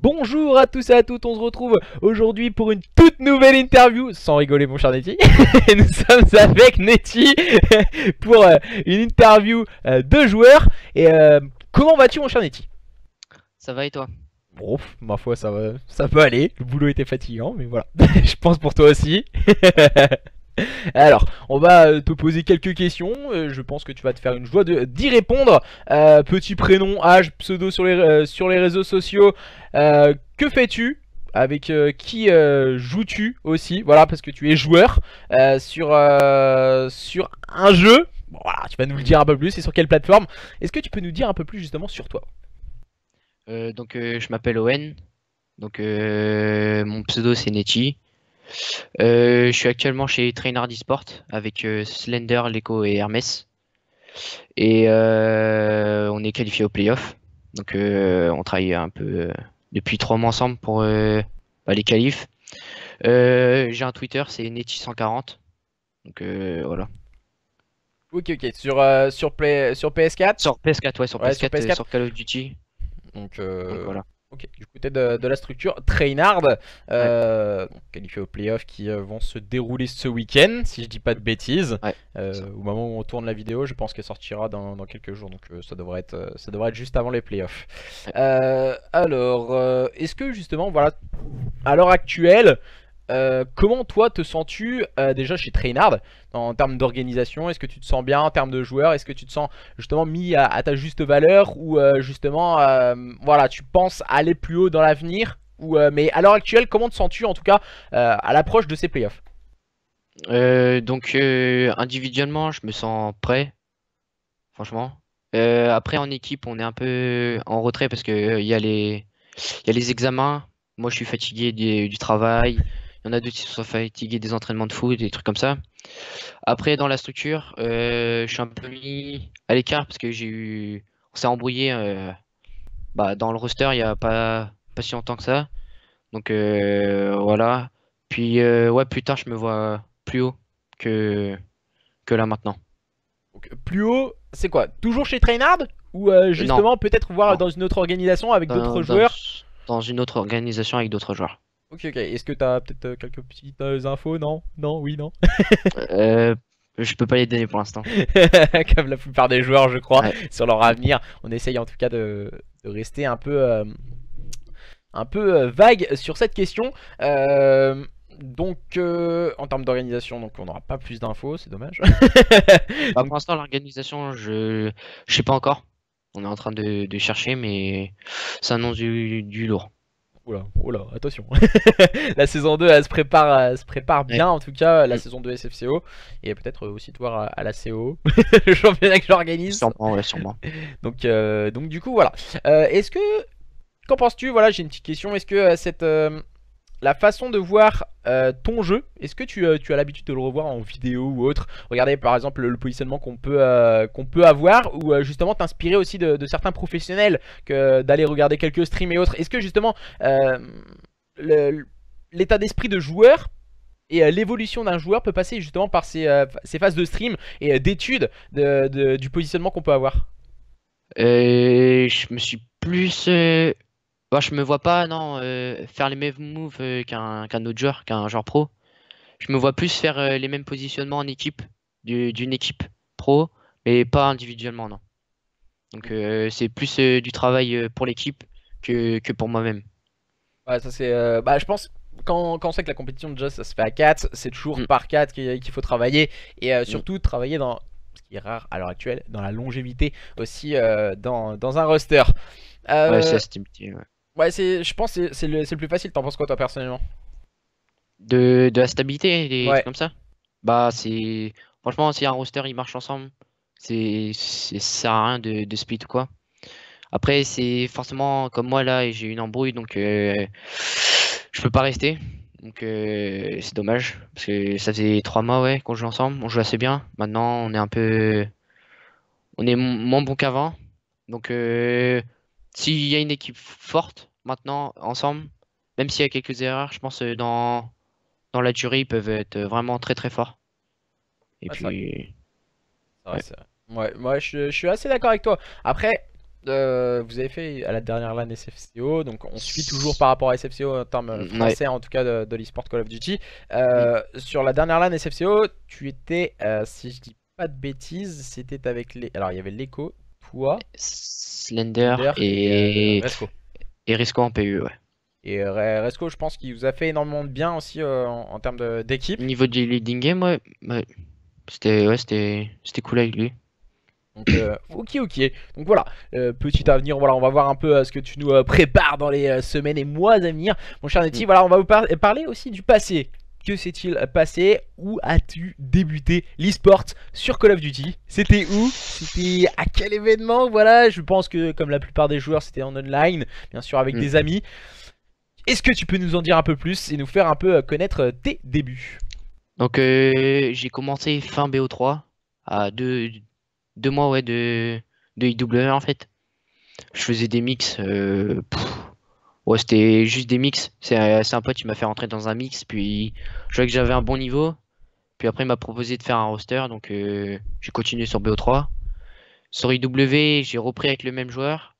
Bonjour à tous et à toutes, on se retrouve aujourd'hui pour une toute nouvelle interview, sans rigoler mon cher Netty. Nous sommes avec Netty pour une interview de joueurs. Et comment vas-tu mon cher Netty? Ça va et toi? Bon, ma foi ça peut aller, le boulot était fatigant mais voilà, je pense pour toi aussi. Alors, on va te poser quelques questions, je pense que tu vas te faire une joie d'y répondre. Petit prénom, âge, pseudo sur les réseaux sociaux, que fais-tu? Avec qui joues-tu aussi? Voilà, parce que tu es joueur sur un jeu. Bon, voilà, tu vas nous le dire un peu plus, et sur quelle plateforme? Est-ce que tu peux nous dire un peu plus justement sur toi? Je m'appelle Owen. Mon pseudo c'est Nechi. Je suis actuellement chez Trainhard eSport avec Slender, Leko et Hermès. Et on est qualifié au playoff. On travaille un peu depuis 3 mois ensemble pour les qualifs. J'ai un Twitter, c'est Nechi140. Voilà. Ok, sur PS4? Sur PS4, ouais, sur Ouais, sur PS4, PS4. sur Call of Duty. Donc, Voilà. ok, du côté de la structure Trainhard, Ouais, donc qualifié aux playoffs qui vont se dérouler ce week-end, si je dis pas de bêtises. ouais. Ça. Au moment où on tourne la vidéo, je pense qu'elle sortira dans quelques jours, donc ça devrait être juste avant les playoffs. Ouais. Est-ce que justement, voilà, à l'heure actuelle, comment toi te sens-tu déjà chez Trainhard en termes d'organisation? Est-ce que tu te sens bien en termes de joueurs? Est-ce que tu te sens justement mis à ta juste valeur? Ou justement voilà, tu penses aller plus haut dans l'avenir? Ou mais à l'heure actuelle, comment te sens-tu en tout cas à l'approche de ces playoffs? Individuellement, je me sens prêt, franchement. Après, en équipe, on est un peu en retrait parce que il y a les examens. Moi, je suis fatigué du travail. Il y en a d'autres qui sont fatigués des entraînements de foot, des trucs comme ça. Après, dans la structure, je suis un peu mis à l'écart parce que on s'est embrouillé dans le roster il y a pas si longtemps que ça. Voilà. Puis, ouais, plus tard, je me vois plus haut que, que là maintenant. Donc, plus haut, c'est quoi? Toujours chez Trainhard? Ou Non, justement peut-être voir non. dans une autre organisation avec Dans, d'autres dans, joueurs? dans une autre organisation avec d'autres joueurs. Ok, ok. Est-ce que t'as peut-être quelques petites infos? Non? Non? Oui? Non? Euh, je peux pas les donner pour l'instant. Comme la plupart des joueurs, je crois, Ouais. sur leur avenir. On essaye en tout cas de rester un peu vague sur cette question. En termes d'organisation, donc on n'aura pas plus d'infos, c'est dommage. Bah, Donc, pour l'instant, l'organisation, je sais pas encore. On est en train de chercher, mais ça annonce du lourd. oula, oula, attention. La saison 2, elle se prépare Ouais. bien, en tout cas, la Mm. saison 2 SFCO. Et peut-être aussi de voir à la CO, le championnat que j'organise. Sûrement, ouais, sûrement. Donc du coup, voilà. Est-ce que Qu'en penses-tu? Voilà, j'ai une petite question. Est-ce que la façon de voir ton jeu, est-ce que tu as l'habitude de le revoir en vidéo ou autre? Regardez par exemple le positionnement qu'on peut avoir, ou justement t'inspirer aussi de certains professionnels, que d'aller regarder quelques streams et autres. Est-ce que justement le- l'état d'esprit de joueur et l'évolution d'un joueur peut passer justement par ces phases de stream et d'études du positionnement qu'on peut avoir? Je me suis plus. Je me vois pas, non, faire les mêmes moves qu'un autre joueur, qu'un joueur pro. Je me vois plus faire les mêmes positionnements en équipe, d'une équipe pro, mais pas individuellement, non. C'est plus du travail pour l'équipe que pour moi-même. Ouais, ça c'est. Bah, je pense. Quand on sait que la compétition déjà ça se fait à 4, c'est toujours Mm, par 4 qu'il faut travailler. Et mm. surtout travailler dans, ce qui est rare à l'heure actuelle, dans la longévité aussi dans un roster. Ouais, Euh, c'est Steam Team, ouais. ouais, je pense que c'est le plus facile. T'en penses quoi toi personnellement? De la stabilité, des trucs Ouais. comme ça. C'est. Franchement, si un roster il marche ensemble, ça sert à rien de split ou quoi. Après, c'est forcément comme moi là, et j'ai une embrouille, je peux pas rester. C'est dommage parce que ça faisait 3 mois ouais qu'on joue ensemble, on joue assez bien. Maintenant, on est moins bon qu'avant. Donc s'il y a une équipe forte maintenant ensemble, même s'il y a quelques erreurs, je pense dans la durée ils peuvent être vraiment très très forts. Et Ouais, c'est vrai. puis C'est vrai, ouais. c'est vrai. Ouais, moi je suis assez d'accord avec toi. Après. Vous avez fait à la dernière LAN SFCO, donc on suit toujours par rapport à SFCO en termes Ouais. français en tout cas de l'e-sport Call of Duty. Mm. Sur la dernière LAN SFCO, tu étais, si je dis pas de bêtises, c'était avec les. Alors il y avait l'Echo, toi, Slender Ender et Resco. et Risco en PU, ouais. Et Resco, je pense qu'il vous a fait énormément de bien aussi en termes d'équipe. Niveau du leading game, ouais, c'était cool avec lui. Donc ok ok. Donc voilà, petit avenir, voilà, on va voir un peu ce que tu nous prépares dans les semaines et mois à venir. Mon cher Mm. Netty, voilà, on va vous parler aussi du passé. Que s'est-il passé? Où as-tu débuté l'e-sport sur Call of Duty? C'était où? C'était à quel événement? Voilà, je pense que comme la plupart des joueurs, c'était en online, bien sûr avec Mm. des amis. Est-ce que tu peux nous en dire un peu plus et nous faire un peu connaître tes débuts? Donc j'ai commencé fin BO3 à 2 mois ouais de IW en fait. Je faisais des mix. Ouais, c'était juste des mix. C'est un pote qui m'a fait rentrer dans un mix, puis je voyais que j'avais un bon niveau. Puis après, il m'a proposé de faire un roster, donc j'ai continué sur BO3. Sur IW, j'ai repris avec le même joueur.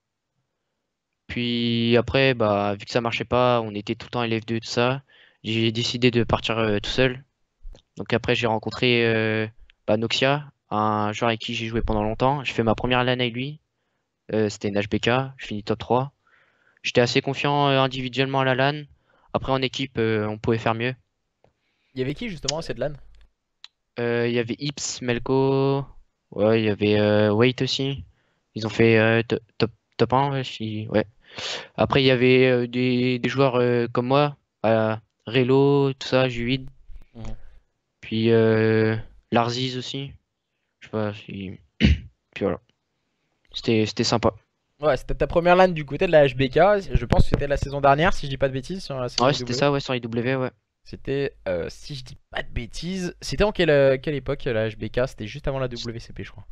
Puis après, bah, vu que ça marchait pas, on était tout le temps LF2, tout ça. J'ai décidé de partir tout seul. Donc après, j'ai rencontré bah, Noxia, un joueur avec qui j'ai joué pendant longtemps. J'ai fait ma première LAN avec lui. C'était une HBK, je finis top 3. J'étais assez confiant individuellement à la LAN. Après, en équipe, on pouvait faire mieux. Il y avait qui justement à cette LAN? Il y avait Ips, Melko, ouais, il y avait Wait aussi. Ils ont fait top 1, ouais, ouais. Après, il y avait des joueurs comme moi, Relo, tout ça, Juid. Mhm. Puis Larziz aussi. Je sais pas si. Puis voilà. C'était sympa. Ouais, c'était ta première LAN du côté de la HBK. Je pense que c'était la saison dernière, si je dis pas de bêtises, sur la saison Ouais, c'était IW. ça, ouais, sur IW, ouais. C'était, si je dis pas de bêtises, c'était en quelle époque la HBK? C'était juste avant la WCP, je crois.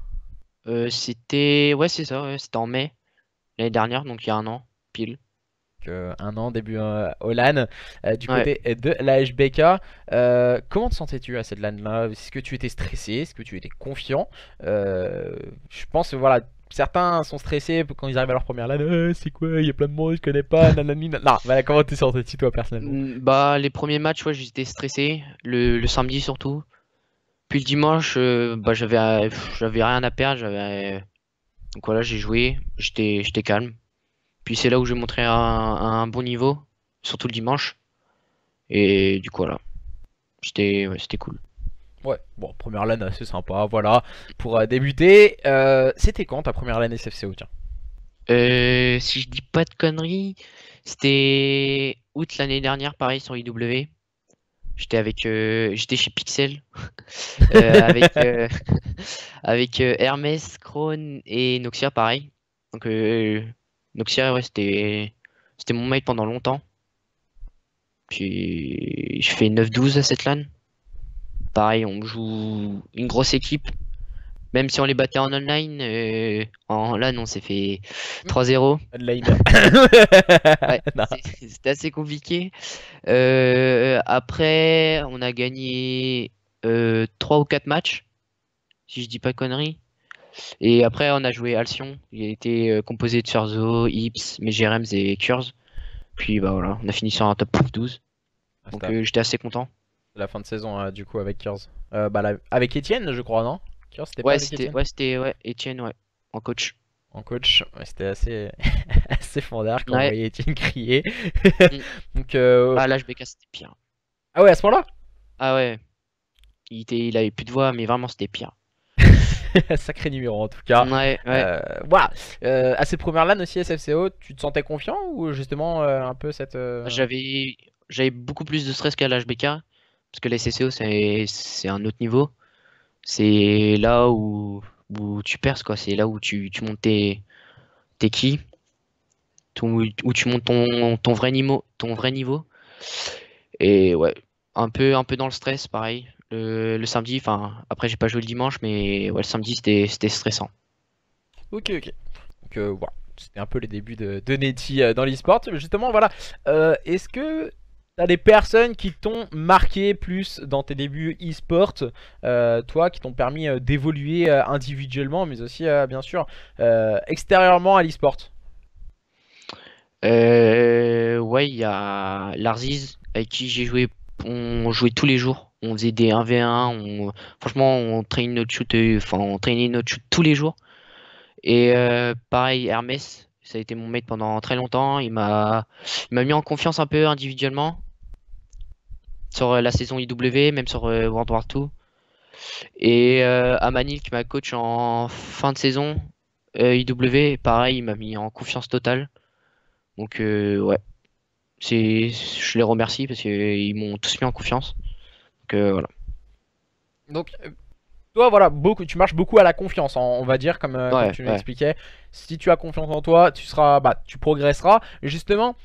C'était. Ouais, c'est ça, ouais, c'était en mai, l'année dernière, donc il y a un an, pile. Donc, un an, début au LAN, du Ouais. côté de la HBK. Comment te sentais-tu à cette LAN là? Est-ce que tu étais stressé? Est-ce que tu étais confiant? Je pense, voilà, certains sont stressés quand ils arrivent à leur première LAN. C'est quoi? Il y a plein de monde, je connais pas. Nanani, nan. Non, voilà, comment t'es senti toi personnellement? Bah, les premiers matchs, ouais, j'étais stressé. Le samedi surtout. Puis le dimanche, bah, j'avais rien à perdre. Donc voilà, j'ai joué. J'étais calme. Puis c'est là où j'ai montré un bon niveau, surtout le dimanche. Et du coup, voilà. Ouais, c'était cool. Ouais, bon, première LAN assez sympa, voilà. Pour débuter, c'était quand ta première LAN SFCO, tiens? Si je dis pas de conneries, c'était août l'année dernière, pareil sur IW. J'étais chez Pixel avec avec Hermès, Krone et Noxia, pareil. Donc Noxia, ouais, c'était mon mate pendant longtemps. Puis je fais 9-12 à cette LAN. Pareil, on joue une grosse équipe. Même si on les battait en online, en LAN, on s'est fait 3-0. Lane. Ouais, Non. c'était assez compliqué. Après, on a gagné 3 ou 4 matchs, si je dis pas de conneries. Et après, on a joué Alcyon. Il a été composé de Surzo, Ips, Megerems et Kurz. Puis bah voilà, on a fini sur un top 12. Ah, Donc c'était j'étais assez content. la fin de saison du coup avec Kurz. Bah, avec Etienne, je crois, non? Kurz, c'était pas Ouais, avec Etienne? ouais, Etienne, ouais, en coach. En coach, ouais, c'était assez, assez fandard quand on Ouais. voyait Etienne crier. Mm. Donc, Ah, l'HBK, c'était pire. ah ouais, à ce moment-là? Ah ouais, il avait plus de voix, mais vraiment, c'était pire. Sacré numéro en tout cas. Ouais, ouais. Voilà. À ces premières LAN aussi SFCO, tu te sentais confiant ou justement un peu cette. J'avais, j'avais beaucoup plus de stress qu'à l'HBK, parce que la SCCO, c'est un autre niveau. C'est là où tu perces, quoi. C'est là où tu montes tes ki, où tu montes ton vrai niveau, ton vrai niveau. Et ouais, un peu dans le stress, pareil. Le samedi, enfin, après, j'ai pas joué le dimanche, mais ouais, le samedi, c'était stressant. Ok, ok. Donc voilà. C'était un peu les débuts de Netty dans l'e-sport. Justement, voilà. Est-ce que t'as des personnes qui t'ont marqué plus dans tes débuts e-sport, toi, qui t'ont permis d'évoluer individuellement, mais aussi, bien sûr, extérieurement à l'e-sport. Ouais, il y a Larziz avec qui j'ai joué. On jouait tous les jours. On faisait des 1v1. Franchement, on traînait notre shoot, enfin, on traînait notre shoot tous les jours. Et pareil, Hermès, ça a été mon mate pendant très longtemps. Il m'a mis en confiance un peu individuellement sur la saison IW, même sur World War 2. Et Amanil qui m'a coach en fin de saison IW, pareil, il m'a mis en confiance totale. Donc ouais, je les remercie parce qu'ils m'ont tous mis en confiance. Donc voilà. Donc, toi, voilà, tu marches beaucoup à la confiance, hein, on va dire, comme Ouais, tu ouais. m'expliquais. Si tu as confiance en toi, tu progresseras. Et justement,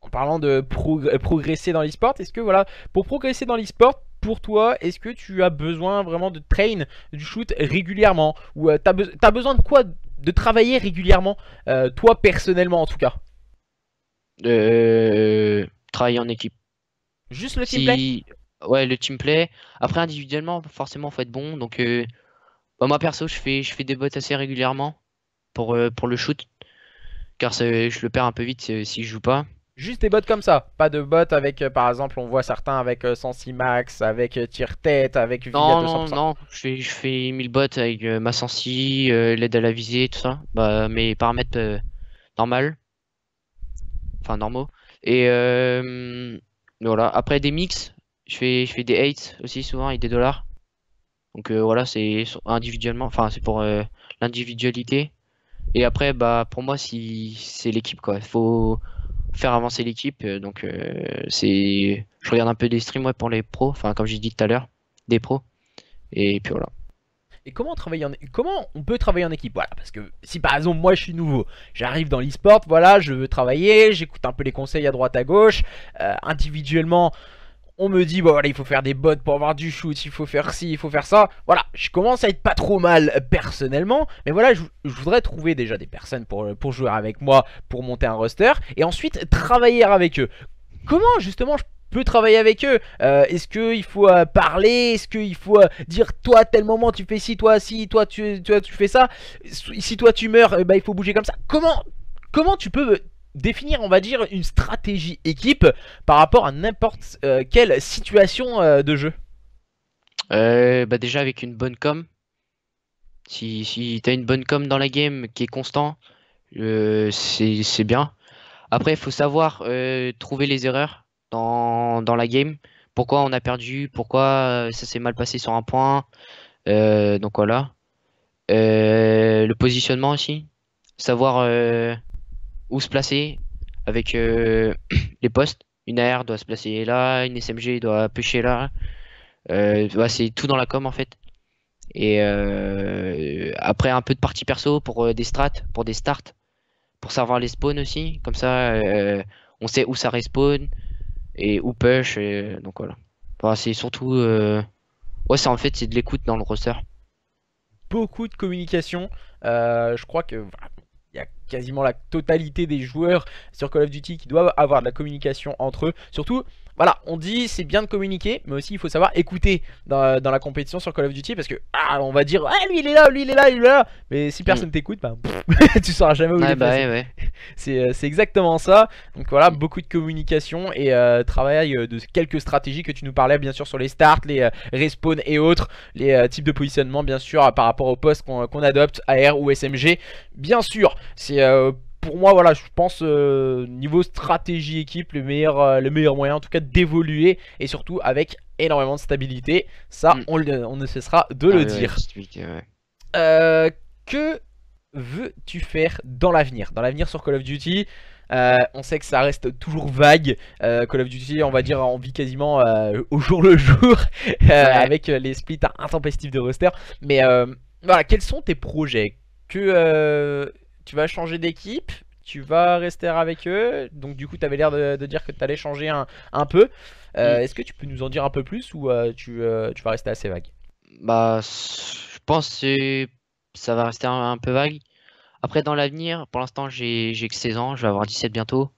en parlant de progresser dans l'e-sport, est-ce que voilà, pour progresser dans l'e-sport, pour toi, est-ce que tu as besoin vraiment de train du shoot régulièrement? Ou t'as besoin de quoi? De travailler régulièrement, toi personnellement en tout cas. Travailler en équipe. Juste le team play? Si, ouais, le team play. Après, individuellement, forcément, faut être bon. Donc, bah, moi perso, je fais des bots assez régulièrement pour le shoot, car je le perds un peu vite si je joue pas. Juste des bots comme ça, pas de bots avec, par exemple, on voit certains avec Sensi Max, avec tire-tête, avec VIA Non, non, 200%. non, je fais 1000 bots avec ma sensi, l'aide à la visée, tout ça. Bah, mes paramètres normaux, enfin normaux. Et voilà. Après des mix, je fais des 8 aussi souvent et des dollars. Donc voilà, c'est individuellement, enfin c'est pour l'individualité. Et après, bah pour moi, si c'est l'équipe quoi. Il faut faire avancer l'équipe. Donc je regarde un peu des streams ouais, pour les pros, enfin comme j'ai dit tout à l'heure, des pros. Et puis voilà. Et comment on peut travailler en équipe? Voilà, parce que si par exemple moi je suis nouveau, j'arrive dans l'e-sport, voilà, je veux travailler, j'écoute un peu les conseils à droite à gauche, individuellement on me dit bon voilà il faut faire des bots pour avoir du shoot, il faut faire ci, il faut faire ça. Voilà, je commence à être pas trop mal personnellement, mais voilà je voudrais trouver déjà des personnes pour jouer avec moi, pour monter un roster, et ensuite travailler avec eux. Comment justement je peux travailler avec eux? Est-ce qu'il faut parler? Est-ce qu'il faut dire toi à tel moment tu fais ci, toi si, toi, tu fais ça? Si toi tu meurs, bah, il faut bouger comme ça. Comment tu peux définir, on va dire, une stratégie équipe par rapport à n'importe quelle situation de jeu? Bah déjà avec une bonne com. Si t'as une bonne com dans la game qui est constant, c'est bien. Après, il faut savoir trouver les erreurs dans la game. Pourquoi on a perdu, pourquoi ça s'est mal passé sur un point. Donc voilà. Le positionnement aussi. Savoir où se placer avec les postes. Une AR doit se placer là, une SMG doit pêcher là. Bah, c'est tout dans la com en fait. Et après un peu de partie perso pour des strats, pour des starts, pour savoir les spawns aussi. Comme ça, on sait où ça respawn et où push. Donc voilà. Enfin, c'est surtout, ouais, c'est en fait c'est de l'écoute dans le roster. Beaucoup de communication. Je crois que voilà, il y a quasiment la totalité des joueurs sur Call of Duty qui doivent avoir de la communication entre eux. Surtout, voilà, on dit c'est bien de communiquer, mais aussi il faut savoir écouter dans la compétition sur Call of Duty parce que on va dire ah lui il est là, lui il est là, lui il est là, mais si Mm. personne t'écoute, bah, tu sauras jamais où il Ouais, est bah placé. ouais, ouais. C'est exactement ça. Donc voilà, Mm. beaucoup de communication et travail de quelques stratégies que tu nous parlais bien sûr sur les starts, les respawns et autres, les types de positionnement bien sûr par rapport au poste qu'on adopte, AR ou SMG. Bien sûr, c'est pour moi voilà, je pense niveau stratégie équipe le meilleur moyen en tout cas d'évoluer et surtout avec énormément de stabilité. Ça, Mm. on ne cessera de Ah le ouais, ouais, dire. ouais. Que veux-tu faire dans l'avenir? Dans l'avenir sur Call of Duty, on sait que ça reste toujours vague. Call of Duty, on va dire, on vit quasiment au jour le jour Ouais. avec les splits intempestifs de roster. Mais voilà, quels sont tes projets? Que tu vas changer d'équipe? Tu vas rester avec eux? Donc du coup, tu avais l'air de dire que tu allais changer un peu. Mm. Est-ce que tu peux nous en dire un peu plus ou tu vas rester assez vague? Bah, je pense que ça va rester un peu vague. Après, dans l'avenir, pour l'instant, j'ai que 16 ans, je vais avoir 17 bientôt.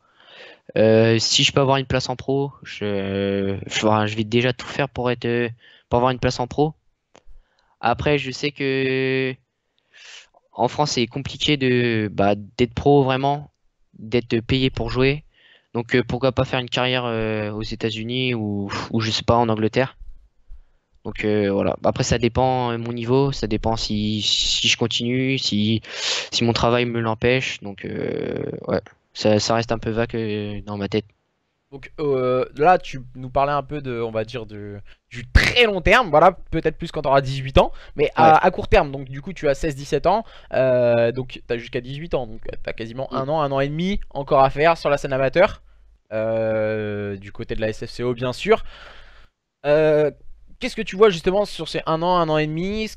Si je peux avoir une place en pro, enfin, je vais déjà tout faire pour avoir une place en pro. Après, je sais que en France, c'est compliqué d'être pro vraiment, d'être payé pour jouer. Donc pourquoi pas faire une carrière aux États-Unis ou je sais pas en Angleterre. Donc voilà. Après ça dépend mon niveau, ça dépend si je continue, si mon travail me l'empêche. Donc ouais, ça reste un peu vague dans ma tête. Donc là, tu nous parlais un peu de, on va dire, du très long terme, voilà, peut-être plus quand tu auras 18 ans, mais Ouais. à court terme, donc du coup tu as 16-17 ans, donc tu as jusqu'à 18 ans, donc tu as quasiment Mm. un an et demi encore à faire sur la scène amateur, du côté de la SFCO bien sûr. Euh, Qu'est-ce que tu vois justement sur ces un an et demi?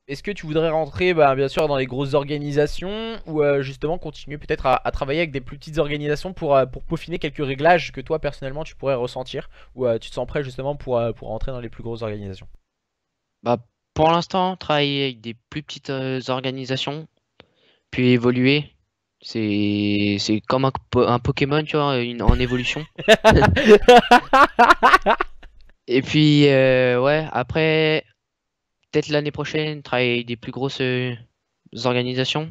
Est-ce que tu voudrais rentrer bah, bien sûr dans les grosses organisations ou justement continuer peut-être à travailler avec des plus petites organisations pour peaufiner quelques réglages que toi personnellement tu pourrais ressentir ou tu te sens prêt justement pour rentrer dans les plus grosses organisations? Bah, pour l'instant, travailler avec des plus petites organisations, puis évoluer, c'est comme un Pokémon, tu vois, en évolution. Et puis ouais, après peut-être l'année prochaine, travailler avec des plus grosses organisations.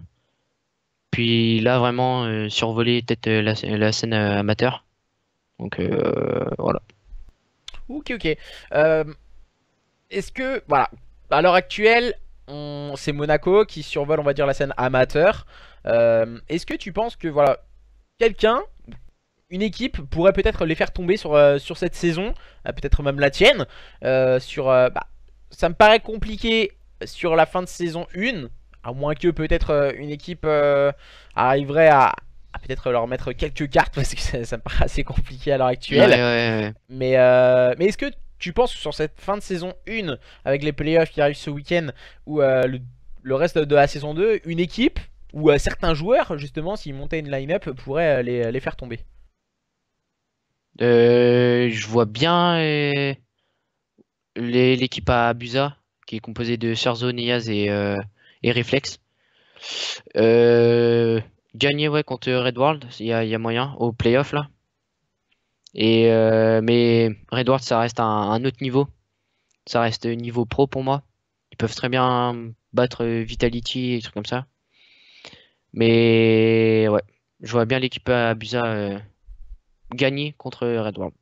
Puis là vraiment survoler peut-être la scène amateur. Donc voilà. Ok, ok. Euh, Est-ce que, voilà, à l'heure actuelle, c'est Monaco qui survole, on va dire, la scène amateur. Est-ce que tu penses que, voilà, quelqu'un, une équipe pourrait peut-être les faire tomber sur cette saison, peut-être même la tienne, bah, ça me paraît compliqué sur la fin de saison 1, à moins que peut-être une équipe arriverait à peut-être leur mettre quelques cartes, parce que ça me paraît assez compliqué à l'heure Ouais, ouais, actuelle. ouais. Mais est-ce que tu penses que sur cette fin de saison 1, avec les playoffs qui arrivent ce week-end, ou le reste de la saison 2, une équipe ou certains joueurs, justement, s'ils montaient une line-up, pourraient les faire tomber? Je vois bien l'équipe à Abusa, qui est composée de Sherzo, Niaz et Reflex. Euh, Gagner ouais, contre Red World, il y a moyen au playoff là. Mais Red World, ça reste un autre niveau. Ça reste niveau pro pour moi. Ils peuvent très bien battre Vitality et des trucs comme ça. Mais ouais, je vois bien l'équipe à Abusa gagner contre Red World.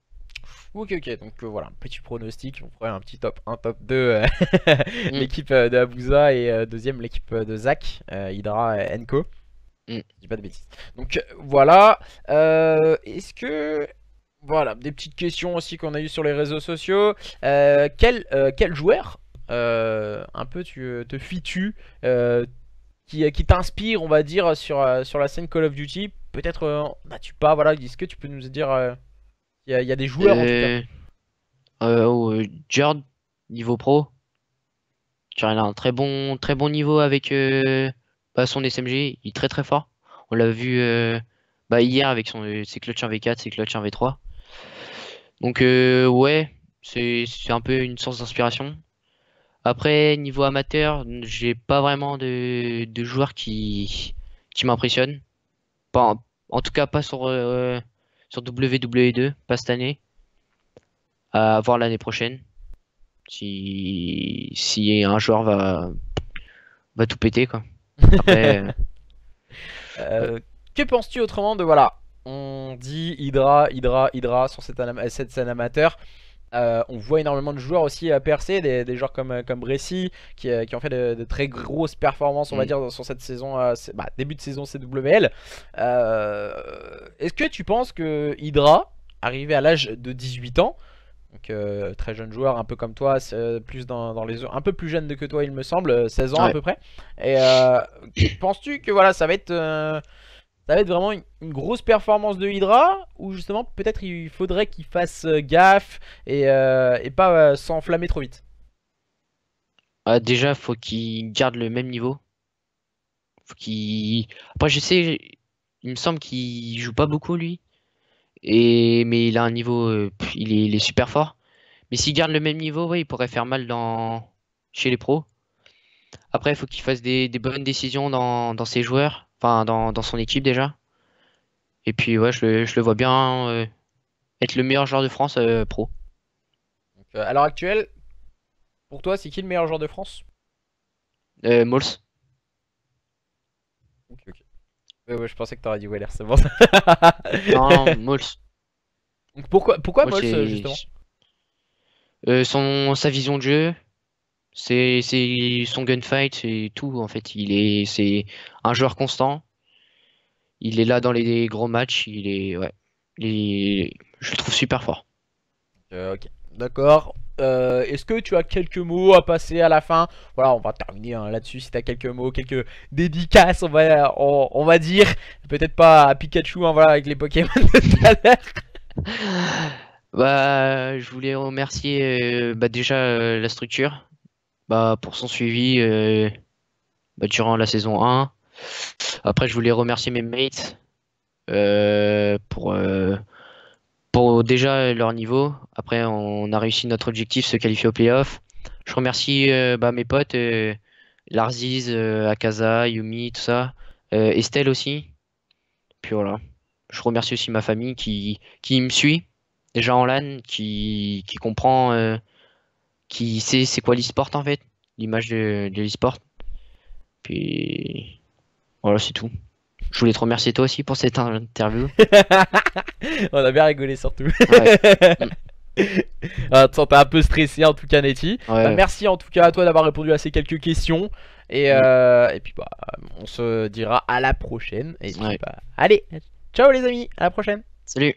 Ok, ok, donc voilà, un petit pronostic, on ferait un petit top 1, top 2, Mm, l'équipe de Abusa et deuxième l'équipe de Zach, Hydra et Enco, mm. je dis pas de bêtises. Donc voilà, est-ce que... Voilà, des petites questions aussi qu'on a eues sur les réseaux sociaux. Quel joueur un peu te fuis-tu qui t'inspire, on va dire, sur la scène Call of Duty? Peut-être n'as-tu pas, voilà, est-ce que tu peux nous dire, il y a des joueurs en tout cas. Euh, Jord, niveau pro, tu vois, il a un très bon niveau avec son SMG. Il est très très fort. On l'a vu hier avec ses clutches 1v4, ses clutches 1v3. Donc ouais, c'est un peu une source d'inspiration. Après, niveau amateur, j'ai pas vraiment de joueurs qui m'impressionnent. Pas, en tout cas, pas sur WWE2, pas cette année. À voir l'année prochaine. Si un joueur va tout péter, quoi. Après, ouais. Euh, que penses-tu autrement de, voilà, on dit Hydra sur cette scène amateur. On voit énormément de joueurs aussi percer, des joueurs comme Bressi qui ont fait de très grosses performances, on va Mm. dire, sur cette saison, début de saison CWL. Euh, Est-ce que tu penses que Hydra, arrivé à l'âge de 18 ans, donc très jeune joueur, un peu comme toi, plus dans les un peu plus jeune que toi, il me semble, 16 ans à Ouais. peu près. Et penses-tu que voilà, ça va être vraiment une grosse performance de Hydra ou justement peut-être il faudrait qu'il fasse gaffe et pas s'enflammer trop vite. Ah, déjà, faut qu'il garde le même niveau. Faut qu'il... Après, je sais, il me semble qu'il joue pas beaucoup, lui. Mais il a un niveau... il est super fort. Mais s'il garde le même niveau, ouais, il pourrait faire mal chez les pros. Après, il faut qu'il fasse des bonnes décisions dans ses joueurs. Enfin, dans son équipe, déjà. Et puis ouais, je le vois bien être le meilleur joueur de France pro. Donc, à l'heure actuelle, pour toi, c'est qui le meilleur joueur de France? Mols. Ok, ok. Ouais, je pensais que t'aurais dit Weller, c'est bon. Non, Mols. Donc pourquoi Mols, Mols, c'est justement? sa vision de jeu, c'est son gunfight, c'est tout en fait. C'est un joueur constant. Il est là dans les gros matchs. Ouais, je le trouve super fort. Ok, d'accord. Est-ce que tu as quelques mots à passer à la fin? Voilà, on va terminer hein, là-dessus. Si tu as quelques mots, quelques dédicaces, on va dire. Peut-être pas à Pikachu, hein, voilà, avec les Pokémon de tout à l'heure. Bah, je voulais remercier bah, déjà la structure bah, pour son suivi bah, durant la saison 1. Après, je voulais remercier mes mates euh, pour, euh, pour déjà leur niveau. Après, on a réussi notre objectif, se qualifier au playoff. Je remercie bah, mes potes, Larziz, Akaza, Yumi, tout ça. Estelle aussi. Puis voilà. Je remercie aussi ma famille qui me suit, déjà en LAN, qui comprend, qui sait c'est quoi l'e-sport en fait, l'image de l'e-sport. Puis voilà, c'est tout. Je voulais te remercier toi aussi pour cette interview. On a bien rigolé surtout. Ouais. Mm. Ah, tu sentais un peu stressé en tout cas, Netty. Bah, Ouais. merci en tout cas à toi d'avoir répondu à ces quelques questions. Mm. Et puis bah, on se dira à la prochaine. Et puis Ouais. bah, allez, ciao les amis, à la prochaine. Salut.